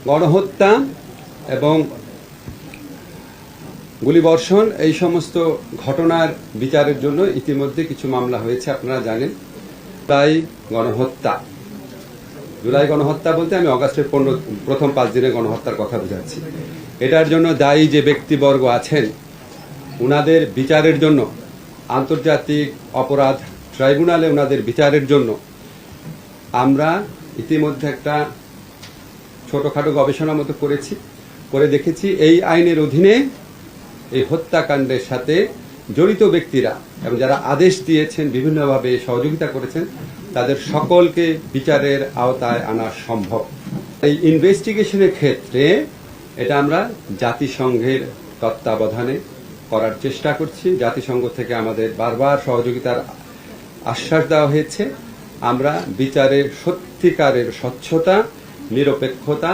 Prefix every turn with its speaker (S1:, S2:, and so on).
S1: গণহত্যা এবং গুলিবর্ষণ এই সমস্ত ঘটনার বিচারের জন্য ইতিমধ্যে কিছু মামলা হয়েছে, আপনারা জানেন। জুলাই গণহত্যা বলতে আমি অগাস্টের প্রথম 5 দিনের গণহত্যার কথা বোঝাচ্ছি। এটার জন্য দায়ী যে ব্যক্তিবর্গ আছেন উনাদের বিচারের জন্য আন্তর্জাতিক অপরাধ ট্রাইব্যুনালে উনাদের বিচারের জন্য আমরা ইতিমধ্যে একটা ছোটখাটো গবেষণার মতো করে দেখেছি এই আইনের অধীনে এই হত্যাকাণ্ডের সাথে জড়িত ব্যক্তিরা এবং যারা আদেশ দিয়েছেন, বিভিন্নভাবে সহযোগিতা করেছেন, তাদের সকলকে বিচারের আওতায় আনা সম্ভব। এই ইনভেস্টিগেশনের ক্ষেত্রে এটা আমরা জাতিসংঘের তত্ত্বাবধানে করার চেষ্টা করছি। জাতিসংঘ থেকে আমাদের বারবার সহযোগিতার আশ্বাস দেওয়া হয়েছে। আমরা বিচারের সত্যিকারের স্বচ্ছতা, নিরপেক্ষতা